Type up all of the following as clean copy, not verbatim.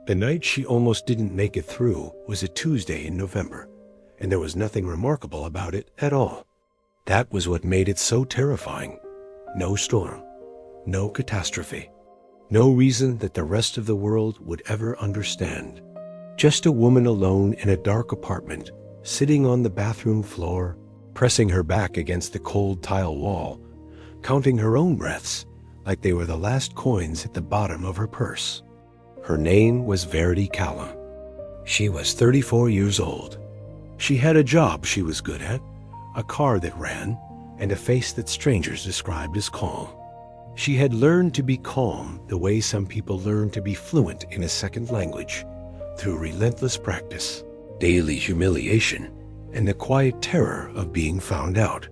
The night she almost didn't make it through was a Tuesday in November, and there was nothing remarkable about it at all. That was what made it so terrifying. No storm, no catastrophe, no reason that the rest of the world would ever understand. Just a woman alone in a dark apartment, sitting on the bathroom floor, pressing her back against the cold tile wall, counting her own breaths like they were the last coins at the bottom of her purse. Her name was Verity Callum. She was 34 years old. She had a job she was good at, a car that ran, and a face that strangers described as calm. She had learned to be calm the way some people learn to be fluent in a second language, through relentless practice, daily humiliation, and the quiet terror of being found out.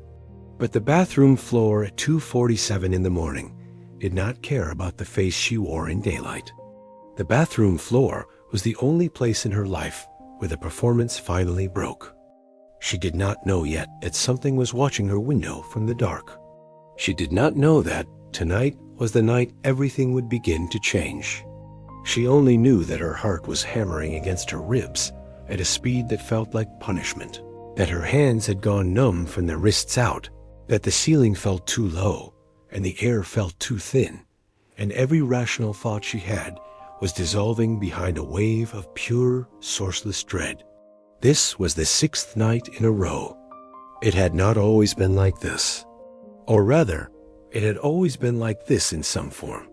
But the bathroom floor at 2:47 in the morning did not care about the face she wore in daylight. The bathroom floor was the only place in her life where the performance finally broke. She did not know yet that something was watching her window from the dark. She did not know that tonight was the night everything would begin to change. She only knew that her heart was hammering against her ribs at a speed that felt like punishment, that her hands had gone numb from the wrists out, that the ceiling felt too low and the air felt too thin, and every rational thought she had was dissolving behind a wave of pure, sourceless dread. This was the 6th night in a row. It had not always been like this. Or rather, it had always been like this in some form,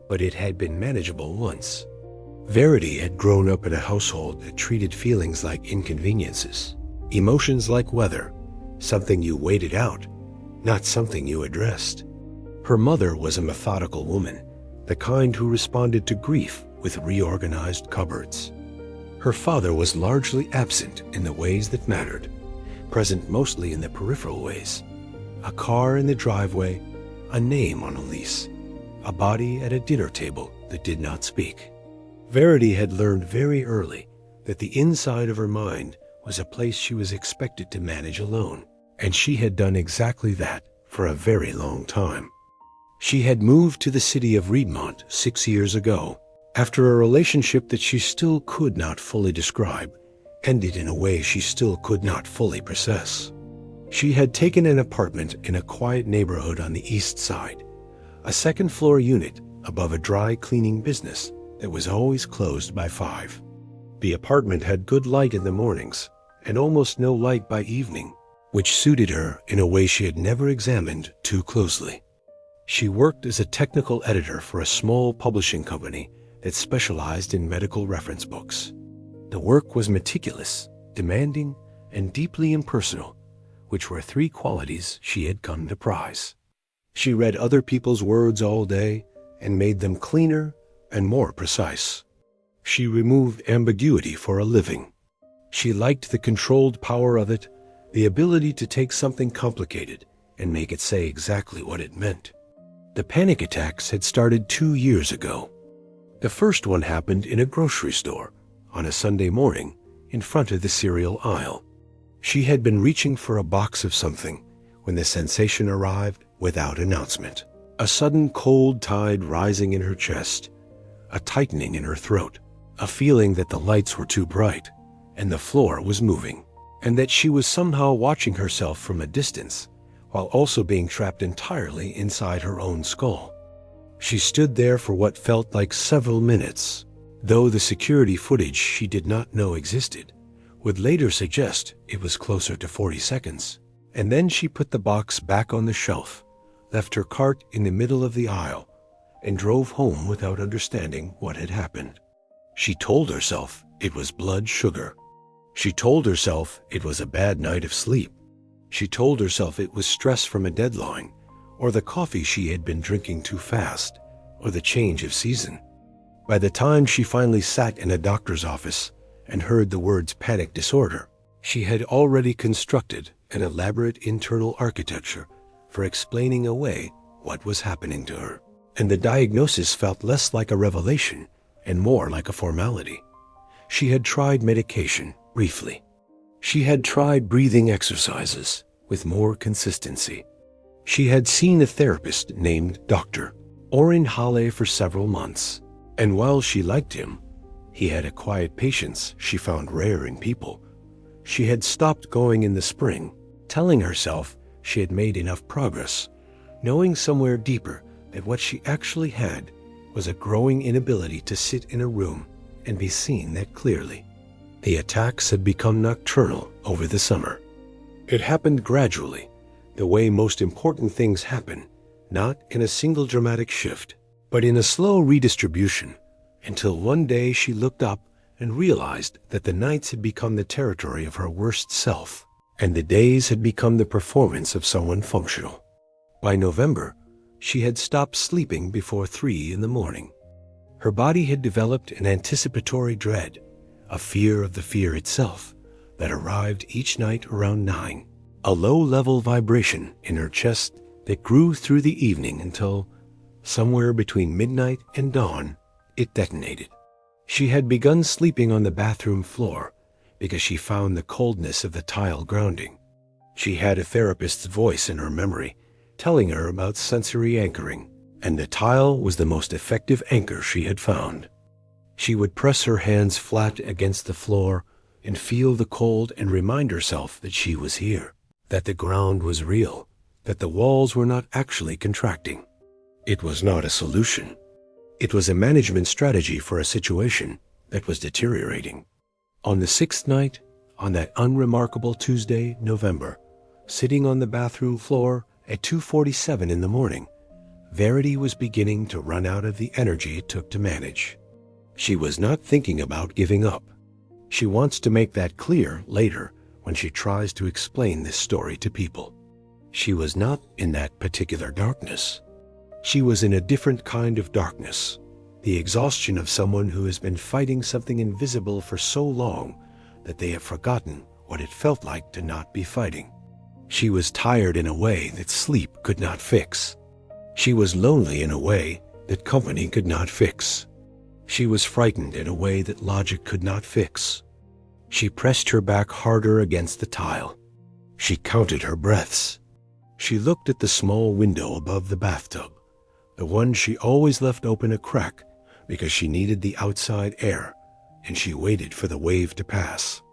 but it had been manageable once. Verity had grown up in a household that treated feelings like inconveniences, emotions like weather, something you waited out, not something you addressed. Her mother was a methodical woman, the kind who responded to grief with reorganized cupboards. Her father was largely absent in the ways that mattered, present mostly in the peripheral ways. A car in the driveway, a name on a lease, a body at a dinner table that did not speak. Verity had learned very early that the inside of her mind was a place she was expected to manage alone, and she had done exactly that for a very long time. She had moved to the city of Riedmont 6 years ago, after a relationship that she still could not fully describe, ended in a way she still could not fully process. She had taken an apartment in a quiet neighborhood on the east side, a second-floor unit above a dry cleaning business that was always closed by 5. The apartment had good light in the mornings and almost no light by evening, which suited her in a way she had never examined too closely. She worked as a technical editor for a small publishing company that specialized in medical reference books. The work was meticulous, demanding, and deeply impersonal, which were 3 qualities she had come to prize. She read other people's words all day and made them cleaner and more precise. She removed ambiguity for a living. She liked the controlled power of it, the ability to take something complicated and make it say exactly what it meant. The panic attacks had started 2 years ago. The first one happened in a grocery store on a Sunday morning in front of the cereal aisle. She had been reaching for a box of something when the sensation arrived without announcement. A sudden cold tide rising in her chest, a tightening in her throat, a feeling that the lights were too bright and the floor was moving, and that she was somehow watching herself from a distance while also being trapped entirely inside her own skull. She stood there for what felt like several minutes, though the security footage she did not know existed would later suggest it was closer to 40 seconds. And then she put the box back on the shelf, left her cart in the middle of the aisle, and drove home without understanding what had happened. She told herself it was blood sugar. She told herself it was a bad night of sleep. She told herself it was stress from a deadline, or the coffee she had been drinking too fast, or the change of season. By the time she finally sat in a doctor's office and heard the words panic disorder, she had already constructed an elaborate internal architecture for explaining away what was happening to her. And the diagnosis felt less like a revelation and more like a formality. She had tried medication briefly. She had tried breathing exercises with more consistency. She had seen a therapist named Dr. Oren Halle for several months, and while she liked him, He had a quiet patience she found rare in people. She had stopped going in the spring, telling herself she had made enough progress, knowing somewhere deeper that what she actually had was a growing inability to sit in a room and be seen that clearly. The attacks had become nocturnal over the summer. It happened gradually, the way most important things happen, not in a single dramatic shift, but in a slow redistribution, until one day she looked up and realized that the nights had become the territory of her worst self, and the days had become the performance of someone functional. By November, she had stopped sleeping before 3 in the morning. Her body had developed an anticipatory dread, a fear of the fear itself, that arrived each night around 9, a low-level vibration in her chest that grew through the evening until, somewhere between midnight and dawn, it detonated. She had begun sleeping on the bathroom floor because she found the coldness of the tile grounding. She had a therapist's voice in her memory telling her about sensory anchoring, and the tile was the most effective anchor she had found. She would press her hands flat against the floor and feel the cold and remind herself that she was here, that the ground was real, that the walls were not actually contracting. It was not a solution. It was a management strategy for a situation that was deteriorating. On the 6th night, on that unremarkable Tuesday, November, sitting on the bathroom floor at 2:47 in the morning, Verity was beginning to run out of the energy it took to manage. She was not thinking about giving up. She wants to make that clear later when she tries to explain this story to people. She was not in that particular darkness. She was in a different kind of darkness, the exhaustion of someone who has been fighting something invisible for so long that they have forgotten what it felt like to not be fighting. She was tired in a way that sleep could not fix. She was lonely in a way that company could not fix. She was frightened in a way that logic could not fix. She pressed her back harder against the tile. She counted her breaths. She looked at the small window above the bathtub, the one she always left open a crack because she needed the outside air, and she waited for the wave to pass.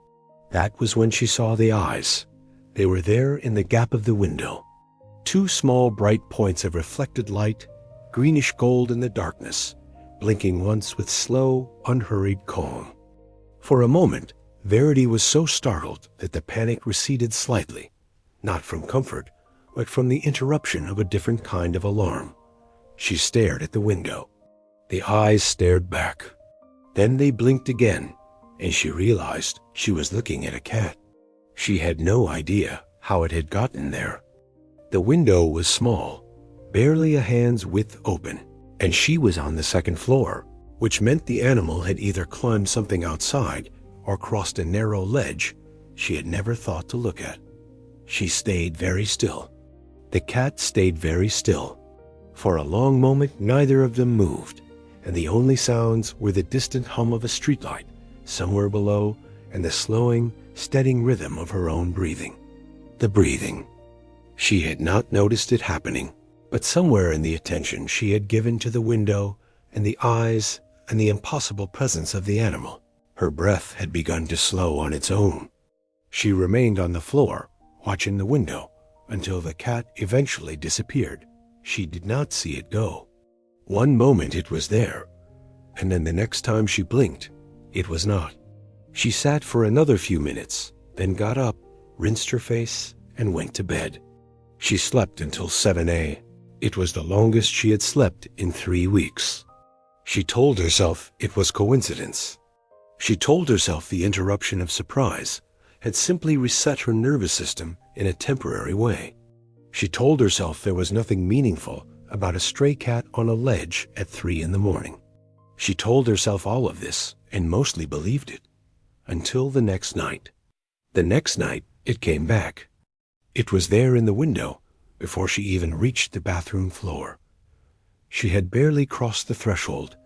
That was when she saw the eyes. They were there in the gap of the window. 2 small bright points of reflected light, greenish gold in the darkness, blinking once with slow, unhurried calm. For a moment, Verity was so startled that the panic receded slightly, not from comfort, but from the interruption of a different kind of alarm. She stared at the window. The eyes stared back. Then they blinked again, and she realized she was looking at a cat. She had no idea how it had gotten there. The window was small, barely a hand's width open, and she was on the 2nd floor, which meant the animal had either climbed something outside or crossed a narrow ledge she had never thought to look at. She stayed very still. The cat stayed very still. For a long moment, neither of them moved, and the only sounds were the distant hum of a streetlight somewhere below and the slowing, steadying rhythm of her own breathing. The breathing. She had not noticed it happening, but somewhere in the attention she had given to the window and the eyes and the impossible presence of the animal, her breath had begun to slow on its own. She remained on the floor, watching the window, until the cat eventually disappeared. She did not see it go. One moment it was there, and then the next time she blinked, it was not. She sat for another few minutes, then got up, rinsed her face, and went to bed. She slept until 7 a.m. It was the longest she had slept in 3 weeks. She told herself it was coincidence. She told herself the interruption of surprise had simply reset her nervous system in a temporary way. She told herself there was nothing meaningful about a stray cat on a ledge at 3 in the morning. She told herself all of this and mostly believed it, until the next night. The next night, it came back. It was there in the window before she even reached the bathroom floor. She had barely crossed the threshold,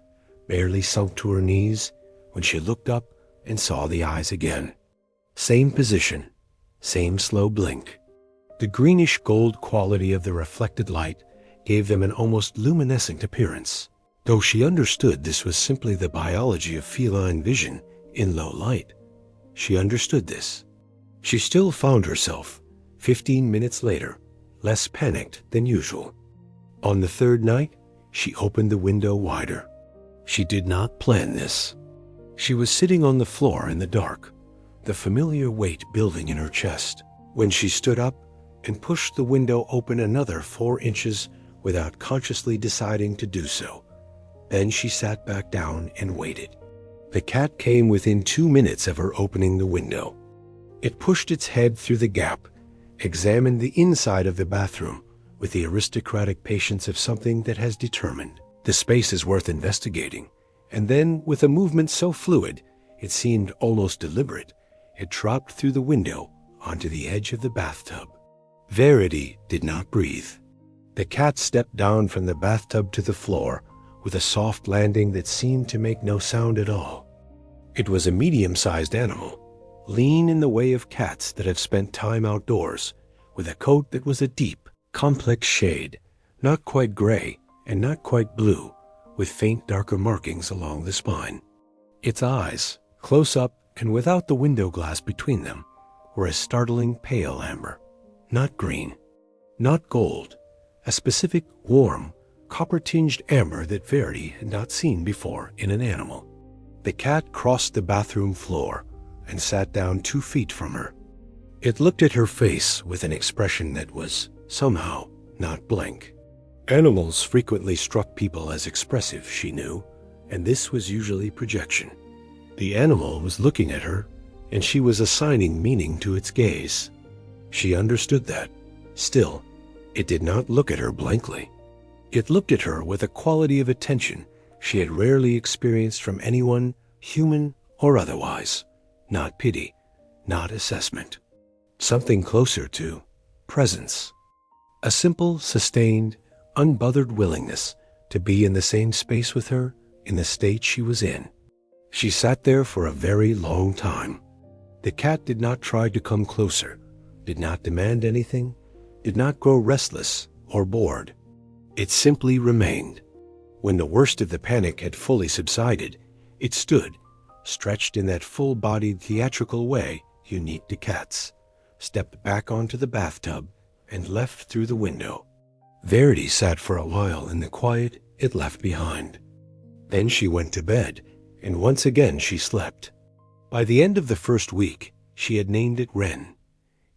barely sunk to her knees, when she looked up and saw the eyes again. Same position, same slow blink. The greenish gold quality of the reflected light gave them an almost luminescent appearance. Though she understood this was simply the biology of feline vision in low light, she understood this. She still found herself, 15 minutes later, less panicked than usual. On the third night, she opened the window wider. She did not plan this. She was sitting on the floor in the dark, the familiar weight building in her chest, when she stood up and pushed the window open another 4 inches without consciously deciding to do so. Then she sat back down and waited. The cat came within 2 minutes of her opening the window. It pushed its head through the gap, examined the inside of the bathroom with the aristocratic patience of something that has determined the space is worth investigating, and then, with a movement so fluid it seemed almost deliberate, it dropped through the window onto the edge of the bathtub. Verity did not breathe. The cat stepped down from the bathtub to the floor with a soft landing that seemed to make no sound at all. It was a medium-sized animal, lean in the way of cats that have spent time outdoors, with a coat that was a deep, complex shade, not quite gray and not quite blue, with faint darker markings along the spine. Its eyes, close up and without the window glass between them, were a startling pale amber, not green, not gold, a specific warm, copper-tinged amber that Verity had not seen before in an animal. The cat crossed the bathroom floor and sat down 2 feet from her. It looked at her face with an expression that was, somehow, not blank. Animals frequently struck people as expressive, she knew, and this was usually projection. The animal was looking at her, and she was assigning meaning to its gaze. She understood that. Still, it did not look at her blankly. It looked at her with a quality of attention she had rarely experienced from anyone, human or otherwise. Not pity, not assessment. Something closer to presence. A simple, sustained, unbothered willingness to be in the same space with her in the state she was in. She sat there for a very long time. The cat did not try to come closer, did not demand anything, did not grow restless or bored. It simply remained. When the worst of the panic had fully subsided, it stood, stretched in that full-bodied theatrical way unique to cats, stepped back onto the bathtub, and left through the window. Verity sat for a while in the quiet it left behind. Then she went to bed, and once again she slept. By the end of the first week, she had named it Wren.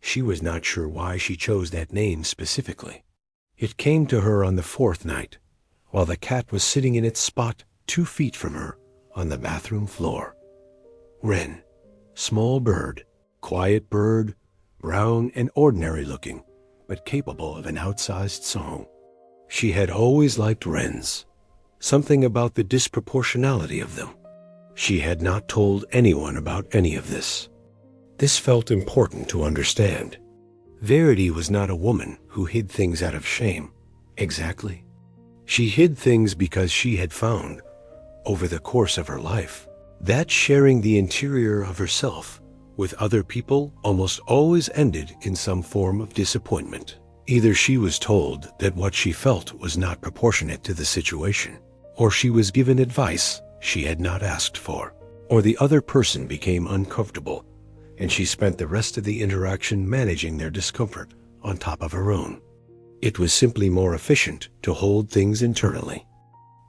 She was not sure why she chose that name specifically. It came to her on the 4th night, while the cat was sitting in its spot 2 feet from her on the bathroom floor. Wren, small bird, quiet bird, brown and ordinary looking, but capable of an outsized song. She had always liked wrens, something about the disproportionality of them. She had not told anyone about any of this. This felt important to understand. Verity was not a woman who hid things out of shame. Exactly. She hid things because she had found, over the course of her life, that sharing the interior of herself with other people almost always ended in some form of disappointment. Either she was told that what she felt was not proportionate to the situation, or she was given advice she had not asked for, or the other person became uncomfortable, and she spent the rest of the interaction managing their discomfort on top of her own. It was simply more efficient to hold things internally.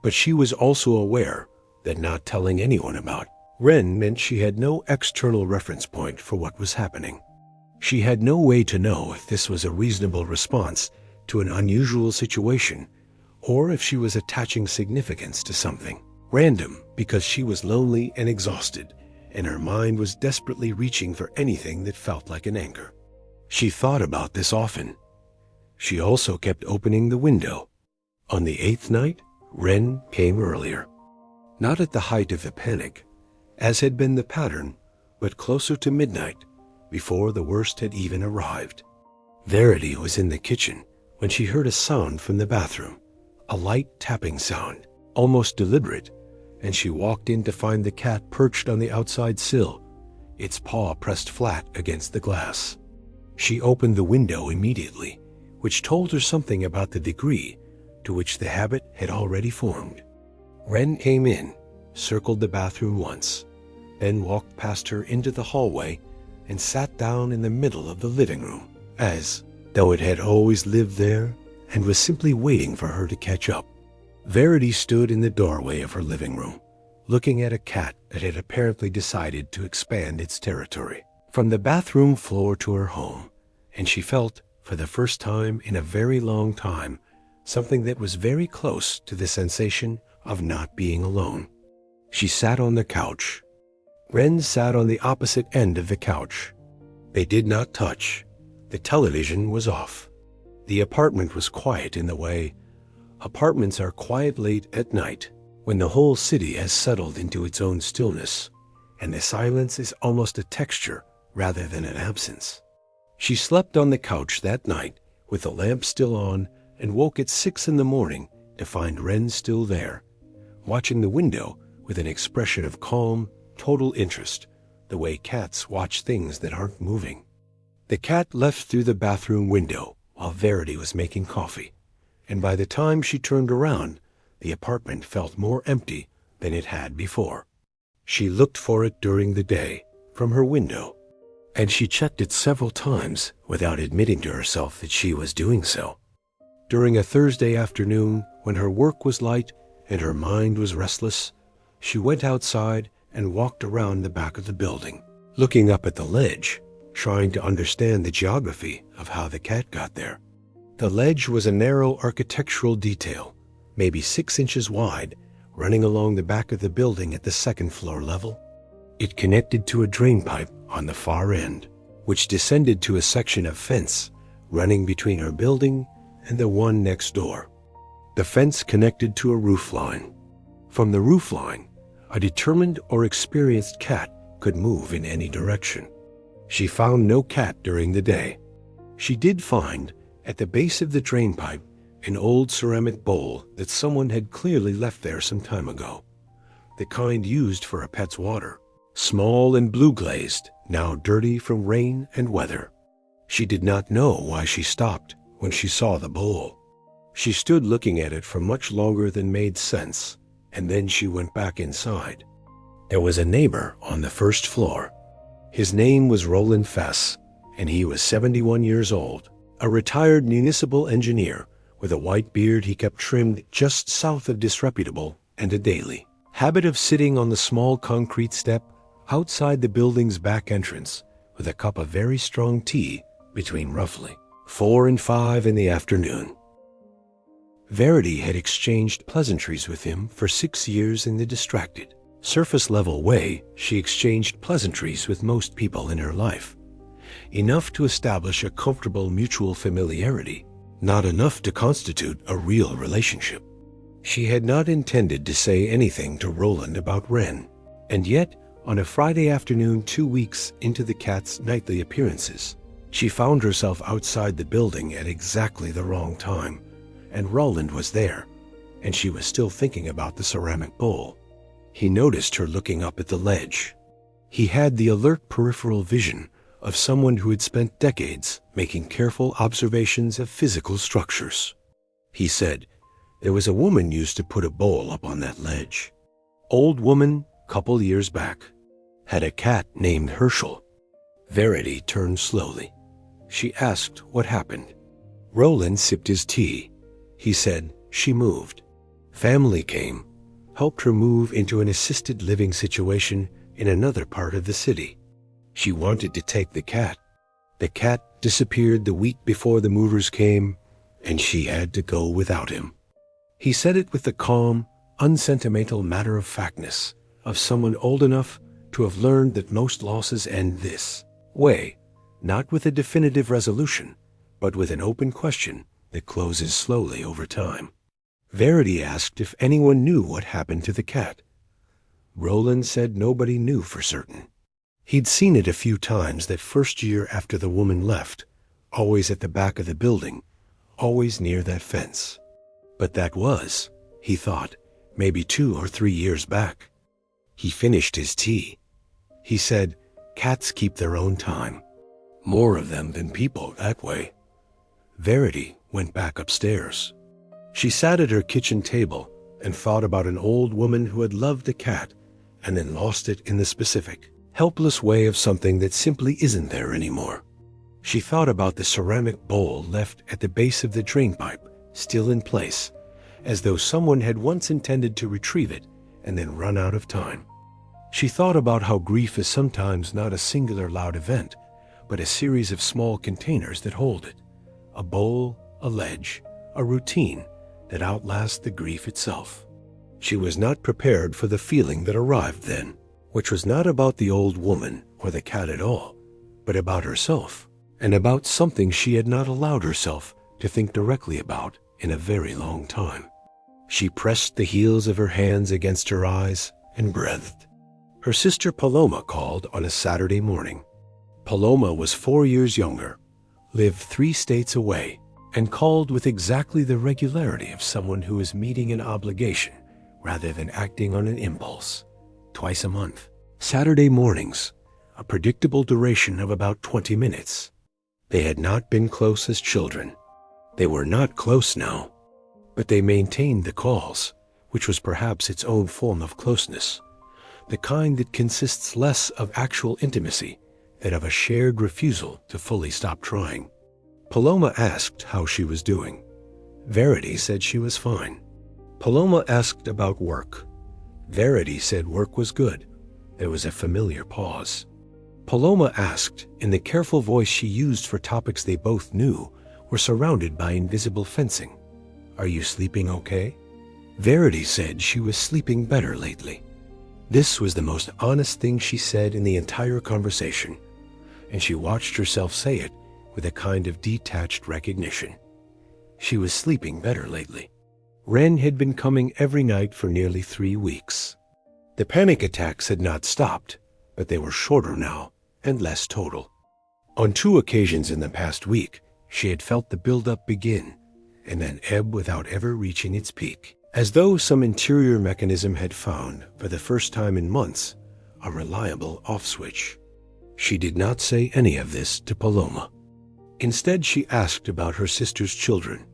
But she was also aware that not telling anyone about Wren meant she had no external reference point for what was happening. She had no way to know if this was a reasonable response to an unusual situation, or if she was attaching significance to something random because she was lonely and exhausted, and her mind was desperately reaching for anything that felt like an anchor. She thought about this often. She also kept opening the window. On the 8th night, Wren came earlier. Not at the height of the panic, as had been the pattern, but closer to midnight, before the worst had even arrived. Verity was in the kitchen when she heard a sound from the bathroom, a light tapping sound, almost deliberate, and she walked in to find the cat perched on the outside sill, its paw pressed flat against the glass. She opened the window immediately, which told her something about the degree to which the habit had already formed. Wren came in, circled the bathroom once, then walked past her into the hallway and sat down in the middle of the living room, as though it had always lived there and was simply waiting for her to catch up. Verity stood in the doorway of her living room, looking at a cat that had apparently decided to expand its territory from the bathroom floor to her home, and she felt, for the first time in a very long time, something that was very close to the sensation of not being alone. She sat on the couch. Wren sat on the opposite end of the couch. They did not touch. The television was off. The apartment was quiet in the way apartments are quiet late at night, when the whole city has settled into its own stillness, and the silence is almost a texture rather than an absence. She slept on the couch that night with the lamp still on and woke at 6 in the morning to find Wren still there, watching the window with an expression of calm, total interest, the way cats watch things that aren't moving. The cat left through the bathroom window while Verity was making coffee, and by the time she turned around, the apartment felt more empty than it had before. She looked for it during the day from her window, and she checked it several times without admitting to herself that she was doing so. During a Thursday afternoon, when her work was light and her mind was restless, she went outside and walked around the back of the building, looking up at the ledge, trying to understand the geography of how the cat got there. The ledge was a narrow architectural detail, maybe 6 inches wide, running along the back of the building at the second floor level. It connected to a drain pipe on the far end, which descended to a section of fence running between her building and the one next door. The fence connected to a roof line. From the roof line, a determined or experienced cat could move in any direction. She found no cat during the day. She did find, at the base of the drain pipe, an old ceramic bowl that someone had clearly left there some time ago, the kind used for a pet's water, small and blue-glazed, now dirty from rain and weather. She did not know why she stopped when she saw the bowl. She stood looking at it for much longer than made sense, and then she went back inside. There was a neighbor on the first floor. His name was Roland Fess, and he was 71 years old, a retired municipal engineer with a white beard he kept trimmed just south of disreputable and a daily habit of sitting on the small concrete step outside the building's back entrance with a cup of very strong tea between roughly 4 and 5 in the afternoon. Verity had exchanged pleasantries with him for 6 years in the distracted, surface-level way she exchanged pleasantries with most people in her life. Enough to establish a comfortable mutual familiarity, not enough to constitute a real relationship. She had not intended to say anything to Roland about Wren, and yet, on a Friday afternoon 2 weeks into the cat's nightly appearances, she found herself outside the building at exactly the wrong time, and Roland was there, and she was still thinking about the ceramic bowl. He noticed her looking up at the ledge. He had the alert peripheral vision of someone who had spent decades making careful observations of physical structures. He said, "There was a woman used to put a bowl up on that ledge. Old woman, couple years back. Had a cat named Herschel." Verity turned slowly. She asked what happened. Roland sipped his tea. He said she moved. Family came, helped her move into an assisted living situation in another part of the city. She wanted to take the cat. The cat disappeared the week before the movers came, and she had to go without him. He said it with the calm, unsentimental matter-of-factness of someone old enough to have learned that most losses end this way, not with a definitive resolution, but with an open question that closes slowly over time. Verity asked if anyone knew what happened to the cat. Roland said nobody knew for certain. He'd seen it a few times that first year after the woman left, always at the back of the building, always near that fence. But that was, he thought, maybe 2 or 3 years back. He finished his tea. He said, "Cats keep their own time. More of them than people that way." Verity went back upstairs. She sat at her kitchen table and thought about an old woman who had loved a cat and then lost it in the specific, helpless way of something that simply isn't there anymore. She thought about the ceramic bowl left at the base of the drainpipe, still in place, as though someone had once intended to retrieve it and then run out of time. She thought about how grief is sometimes not a singular loud event, but a series of small containers that hold it. A bowl, a ledge, a routine that outlasts the grief itself. She was not prepared for the feeling that arrived then, which was not about the old woman or the cat at all, but about herself, and about something she had not allowed herself to think directly about in a very long time. She pressed the heels of her hands against her eyes and breathed. Her sister Paloma called on a Saturday morning. Paloma was 4 years younger, lived 3 states away, and called with exactly the regularity of someone who is meeting an obligation rather than acting on an impulse. Twice a month. Saturday mornings, a predictable duration of about 20 minutes. They had not been close as children. They were not close now, but they maintained the calls, which was perhaps its own form of closeness, the kind that consists less of actual intimacy than of a shared refusal to fully stop trying. Paloma asked how she was doing. Verity said she was fine. Paloma asked about work. Verity said work was good. There was a familiar pause. Paloma asked, in the careful voice she used for topics they both knew were surrounded by invisible fencing, "Are you sleeping okay?" Verity said she was sleeping better lately. This was the most honest thing she said in the entire conversation, and she watched herself say it with a kind of detached recognition. She was sleeping better lately. Wren had been coming every night for nearly 3 weeks. The panic attacks had not stopped, but they were shorter now and less total. On 2 occasions in the past week, she had felt the buildup begin and then ebb without ever reaching its peak, as though some interior mechanism had found, for the first time in months, a reliable off switch. She did not say any of this to Paloma. Instead, she asked about her sister's children.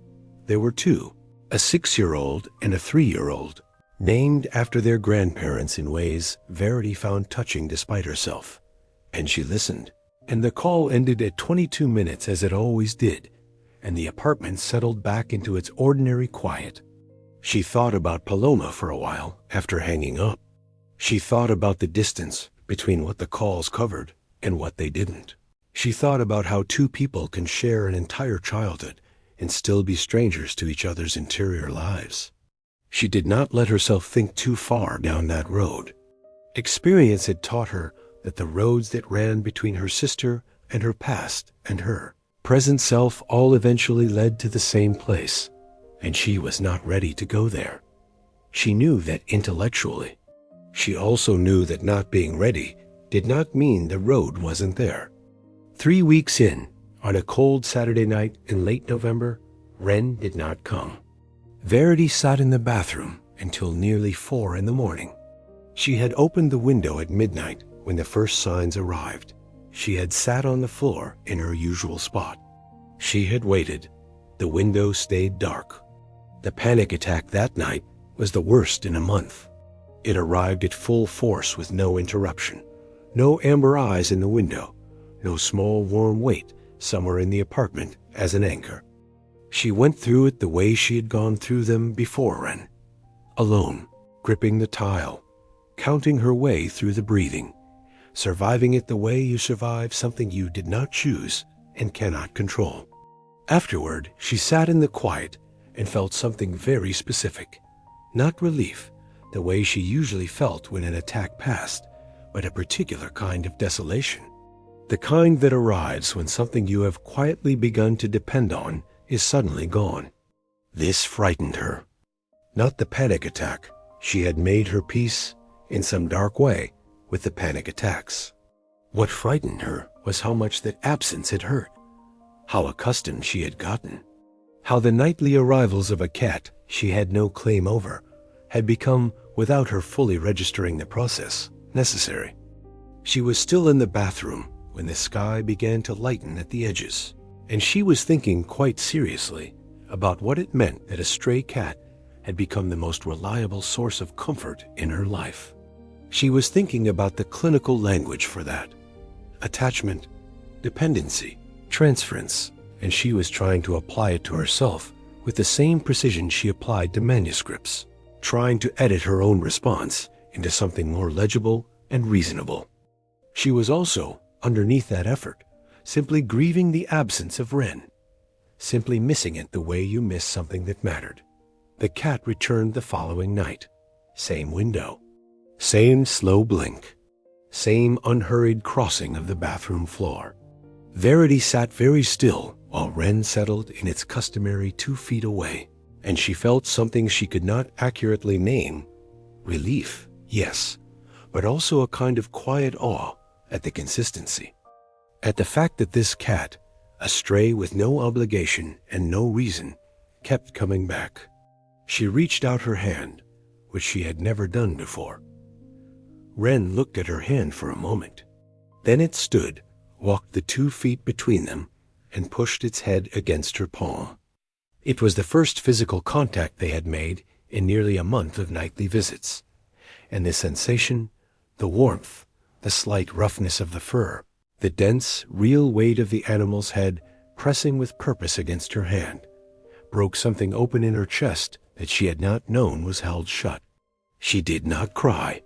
There were 2, a 6-year-old and a 3-year-old, named after their grandparents in ways Verity found touching despite herself. And she listened, and the call ended at 22 minutes as it always did, and the apartment settled back into its ordinary quiet. She thought about Paloma for a while after hanging up. She thought about the distance between what the calls covered and what they didn't. She thought about how 2 people can share an entire childhood and still be strangers to each other's interior lives. She did not let herself think too far down that road. Experience had taught her that the roads that ran between her sister and her past and her present self all eventually led to the same place, and she was not ready to go there. She knew that intellectually. She also knew that not being ready did not mean the road wasn't there. 3 weeks in, on a cold Saturday night in late November, Wren did not come. Verity sat in the bathroom until nearly 4 in the morning. She had opened the window at midnight when the first signs arrived. She had sat on the floor in her usual spot. She had waited. The window stayed dark. The panic attack that night was the worst in a month. It arrived at full force with no interruption, no amber eyes in the window, no small warm weight somewhere in the apartment as an anchor. She went through it the way she had gone through them before Wren, alone, gripping the tile, counting her way through the breathing, surviving it the way you survive something you did not choose and cannot control. Afterward, she sat in the quiet and felt something very specific, not relief, the way she usually felt when an attack passed, but a particular kind of desolation. The kind that arrives when something you have quietly begun to depend on is suddenly gone. This frightened her. Not the panic attack. She had made her peace, in some dark way, with the panic attacks. What frightened her was how much that absence had hurt, how accustomed she had gotten, how the nightly arrivals of a cat she had no claim over had become, without her fully registering the process, necessary. She was still in the bathroom when the sky began to lighten at the edges, and she was thinking quite seriously about what it meant that a stray cat had become the most reliable source of comfort in her life. She was thinking about the clinical language for that: attachment, dependency, transference, and she was trying to apply it to herself with the same precision she applied to manuscripts, trying to edit her own response into something more legible and reasonable. She was also, underneath that effort, simply grieving the absence of Wren, simply missing it the way you miss something that mattered. The cat returned the following night. Same window, same slow blink, same unhurried crossing of the bathroom floor. Verity sat very still while Wren settled in its customary 2 feet away, and she felt something she could not accurately name. Relief, yes, but also a kind of quiet awe at the consistency. At the fact that this cat, a stray with no obligation and no reason, kept coming back. She reached out her hand, which she had never done before. Wren looked at her hand for a moment. Then it stood, walked the 2 feet between them, and pushed its head against her palm. It was the first physical contact they had made in nearly a month of nightly visits, and the sensation, the warmth, the slight roughness of the fur, the dense, real weight of the animal's head pressing with purpose against her hand, broke something open in her chest that she had not known was held shut. She did not cry.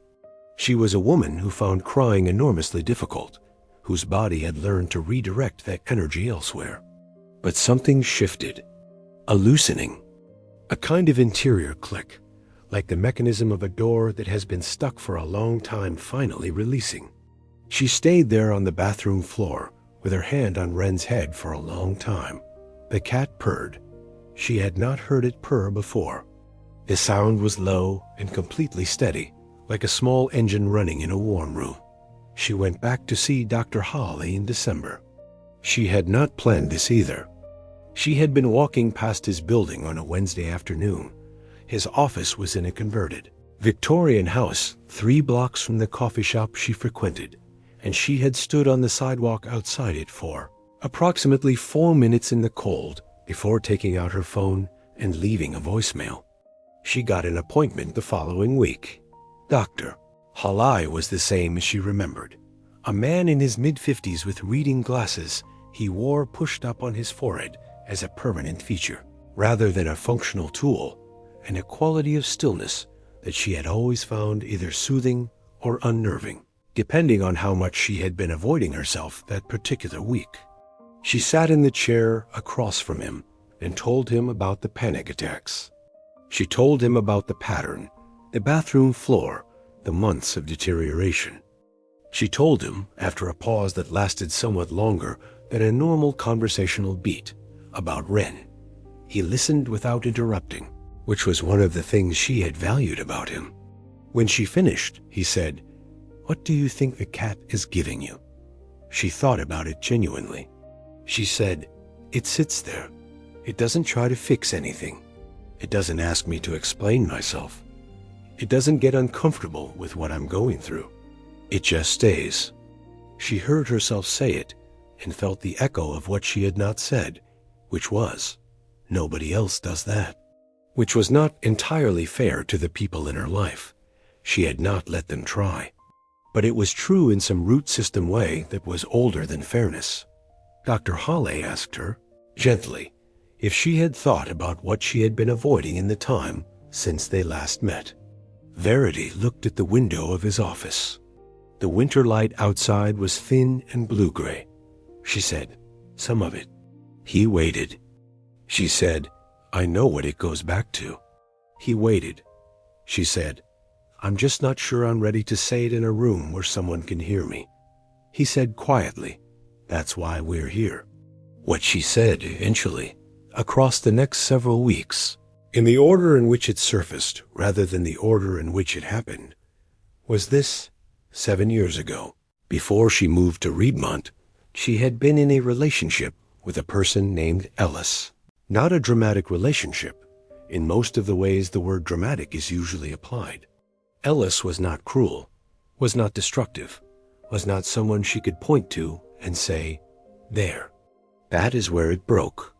She was a woman who found crying enormously difficult, whose body had learned to redirect that energy elsewhere. But something shifted, a loosening, a kind of interior click, like the mechanism of a door that has been stuck for a long time finally releasing. She stayed there on the bathroom floor with her hand on Wren's head for a long time. The cat purred. She had not heard it purr before. The sound was low and completely steady, like a small engine running in a warm room. She went back to see Dr. Hawley in December. She had not planned this either. She had been walking past his building on a Wednesday afternoon. His office was in a converted Victorian house 3 blocks from the coffee shop she frequented, and she had stood on the sidewalk outside it for approximately 4 minutes in the cold before taking out her phone and leaving a voicemail. She got an appointment the following week. Dr. Hawley was the same as she remembered. A man in his mid-50s with reading glasses he wore pushed up on his forehead as a permanent feature, rather than a functional tool, and a quality of stillness that she had always found either soothing or unnerving, depending on how much she had been avoiding herself that particular week. She sat in the chair across from him and told him about the panic attacks. She told him about the pattern, the bathroom floor, the months of deterioration. She told him, after a pause that lasted somewhat longer than a normal conversational beat, about Wren. He listened without interrupting, which was one of the things she had valued about him. When she finished, he said, "What do you think the cat is giving you?" She thought about it genuinely. She said, "It sits there. It doesn't try to fix anything. It doesn't ask me to explain myself. It doesn't get uncomfortable with what I'm going through. It just stays." She heard herself say it and felt the echo of what she had not said, which was, "Nobody else does that," which was not entirely fair to the people in her life. She had not let them try. But it was true in some root system way that was older than fairness. Dr. Hawley asked her, gently, if she had thought about what she had been avoiding in the time since they last met. Verity looked at the window of his office. The winter light outside was thin and blue-gray. She said, "Some of it." He waited. She said, "I know what it goes back to." He waited. She said, "I'm just not sure I'm ready to say it in a room where someone can hear me." He said quietly, "That's why we're here." What she said eventually, across the next several weeks, in the order in which it surfaced rather than the order in which it happened, was this: 7 years ago, before she moved to Reedmont, she had been in a relationship with a person named Ellis. Not a dramatic relationship, in most of the ways the word dramatic is usually applied. Ellis was not cruel, was not destructive, was not someone she could point to and say, "There." That is where it broke.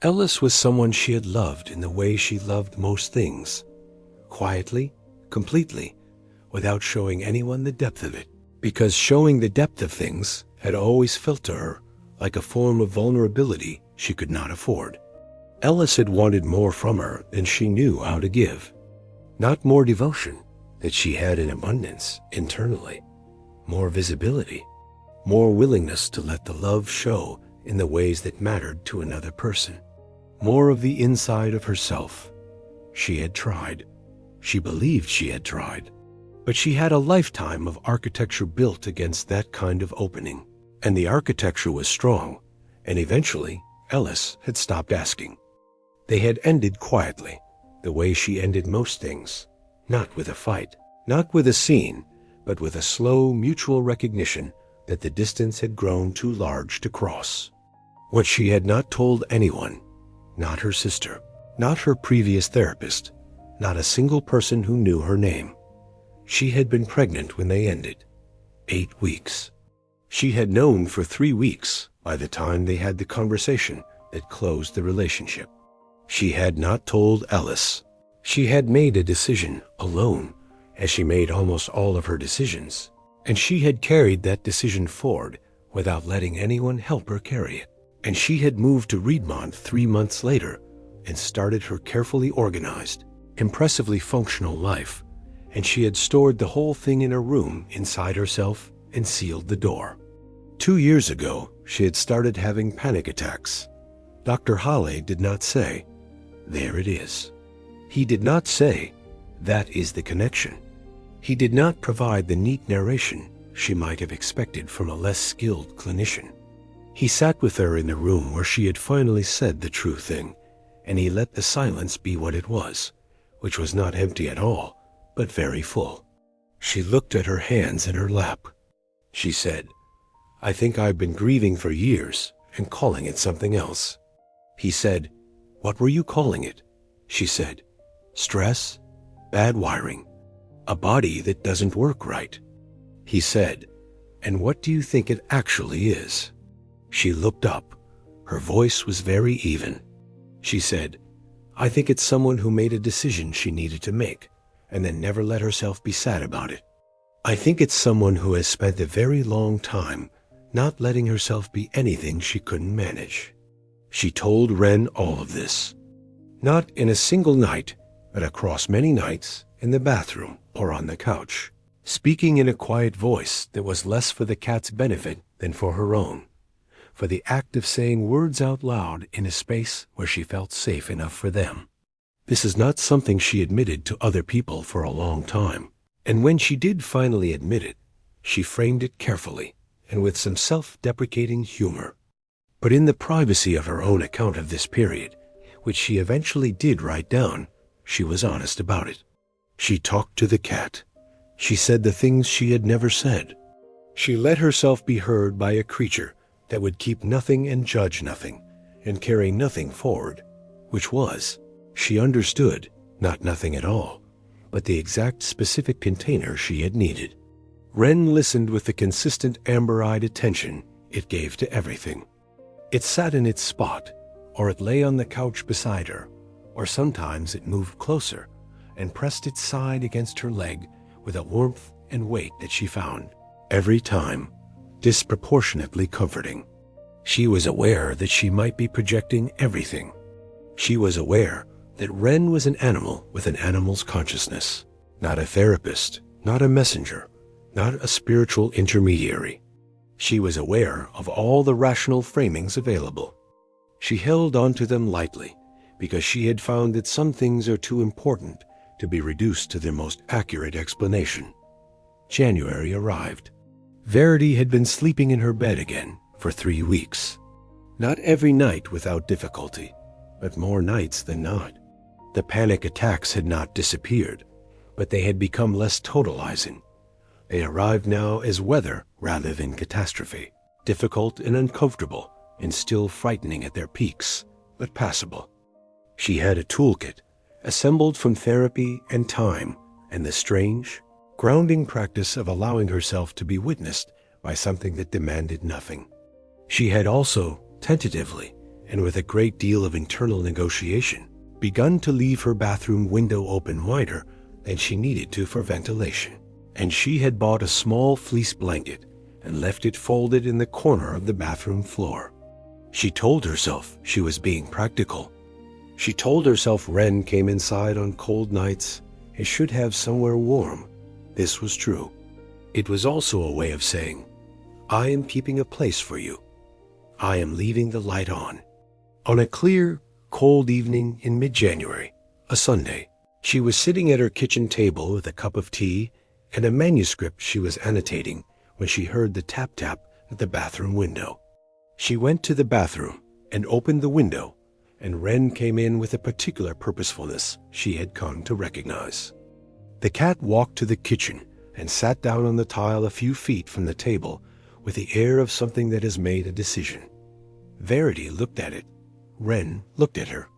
Ellis was someone she had loved in the way she loved most things, quietly, completely, without showing anyone the depth of it, because showing the depth of things had always felt to her like a form of vulnerability she could not afford. Ellis had wanted more from her than she knew how to give. Not more devotion that she had in abundance internally, more visibility, more willingness to let the love show in the ways that mattered to another person, more of the inside of herself. She had tried. She believed she had tried. But she had a lifetime of architecture built against that kind of opening, and the architecture was strong, and eventually Ellis had stopped asking. They had ended quietly, the way she ended most things, not with a fight, not with a scene, but with a slow mutual recognition that the distance had grown too large to cross. What she had not told anyone, not her sister, not her previous therapist, not a single person who knew her name. She had been pregnant when they ended. 8 weeks. She had known for 3 weeks by the time they had the conversation that closed the relationship. She had not told Ellis. She had made a decision alone, as she made almost all of her decisions, and she had carried that decision forward without letting anyone help her carry it. And she had moved to Reedmont 3 months later and started her carefully organized, impressively functional life, and she had stored the whole thing in a room inside herself and sealed the door. 2 years ago, she had started having panic attacks. Dr. Halle did not say, "There it is." He did not say, "That is the connection." He did not provide the neat narration she might have expected from a less skilled clinician. He sat with her in the room where she had finally said the true thing, and he let the silence be what it was, which was not empty at all, but very full. She looked at her hands in her lap. She said, "I think I've been grieving for years and calling it something else." He said, "What were you calling it?" She said, "Stress, bad wiring, a body that doesn't work right." He said, "And what do you think it actually is?" She looked up. Her voice was very even. She said, "I think it's someone who made a decision she needed to make and then never let herself be sad about it. I think it's someone who has spent a very long time not letting herself be anything she couldn't manage." She told Wren all of this. Not in a single night, but across many nights, in the bathroom or on the couch, speaking in a quiet voice that was less for the cat's benefit than for her own, for the act of saying words out loud in a space where she felt safe enough for them. This is not something she admitted to other people for a long time, and when she did finally admit it, she framed it carefully and with some self-deprecating humor. But in the privacy of her own account of this period, which she eventually did write down, she was honest about it. She talked to the cat. She said the things she had never said. She let herself be heard by a creature that would keep nothing and judge nothing and carry nothing forward, which was, she understood, not nothing at all, but the exact specific container she had needed. Wren listened with the consistent amber-eyed attention it gave to everything. It sat in its spot, or it lay on the couch beside her, or sometimes it moved closer and pressed its side against her leg with a warmth and weight that she found, every time, disproportionately comforting. She was aware that she might be projecting everything. She was aware that Wren was an animal with an animal's consciousness, not a therapist, not a messenger, not a spiritual intermediary. She was aware of all the rational framings available. She held onto them lightly because she had found that some things are too important to be reduced to their most accurate explanation. January arrived. Verity had been sleeping in her bed again for 3 weeks. Not every night without difficulty, but more nights than not. The panic attacks had not disappeared, but they had become less totalizing. They arrived now as weather rather than catastrophe, difficult and uncomfortable and still frightening at their peaks, but passable. She had a toolkit, assembled from therapy and time and the strange, grounding practice of allowing herself to be witnessed by something that demanded nothing. She had also, tentatively and with a great deal of internal negotiation, begun to leave her bathroom window open wider than she needed to for ventilation. And she had bought a small fleece blanket and left it folded in the corner of the bathroom floor. She told herself she was being practical. She told herself Wren came inside on cold nights and should have somewhere warm. This was true. It was also a way of saying, I am keeping a place for you. I am leaving the light on. On a clear, cold evening in mid-January, a Sunday, she was sitting at her kitchen table with a cup of tea and a manuscript she was annotating when she heard the tap-tap at the bathroom window. She went to the bathroom and opened the window, and Wren came in with a particular purposefulness she had come to recognize. The cat walked to the kitchen and sat down on the tile a few feet from the table with the air of something that has made a decision. Verity looked at it. Wren looked at her.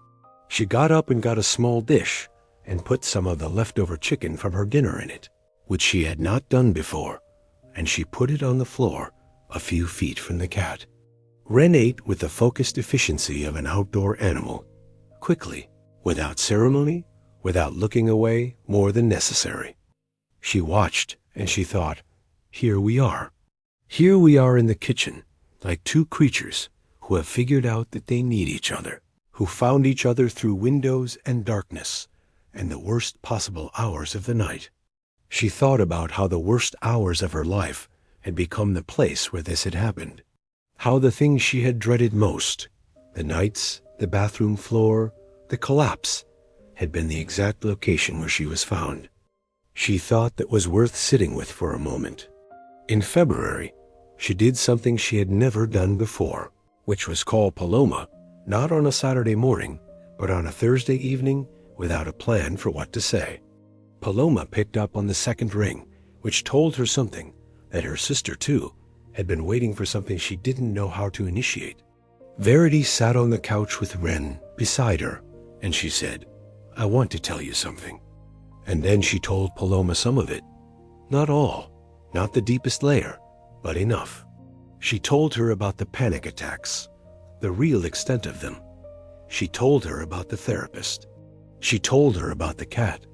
She got up and got a small dish and put some of the leftover chicken from her dinner in it, which she had not done before, and she put it on the floor a few feet from the cat. Wren ate with the focused efficiency of an outdoor animal, quickly, without ceremony, without looking away more than necessary. She watched and she thought, here we are. Here we are in the kitchen, like two creatures who have figured out that they need each other, who found each other through windows and darkness and the worst possible hours of the night. She thought about how the worst hours of her life had become the place where this had happened. How the things she had dreaded most, the nights, the bathroom floor, the collapse, had been the exact location where she was found. She thought that was worth sitting with for a moment. In February, she did something she had never done before, which was call Paloma, not on a Saturday morning, but on a Thursday evening without a plan for what to say. Paloma picked up on the second ring, which told her something, that her sister, too, had been waiting for something she didn't know how to initiate. Verity sat on the couch with Wren beside her, and she said, I want to tell you something. And then she told Paloma some of it. Not all, not the deepest layer, but enough. She told her about the panic attacks, the real extent of them. She told her about the therapist. She told her about the cat.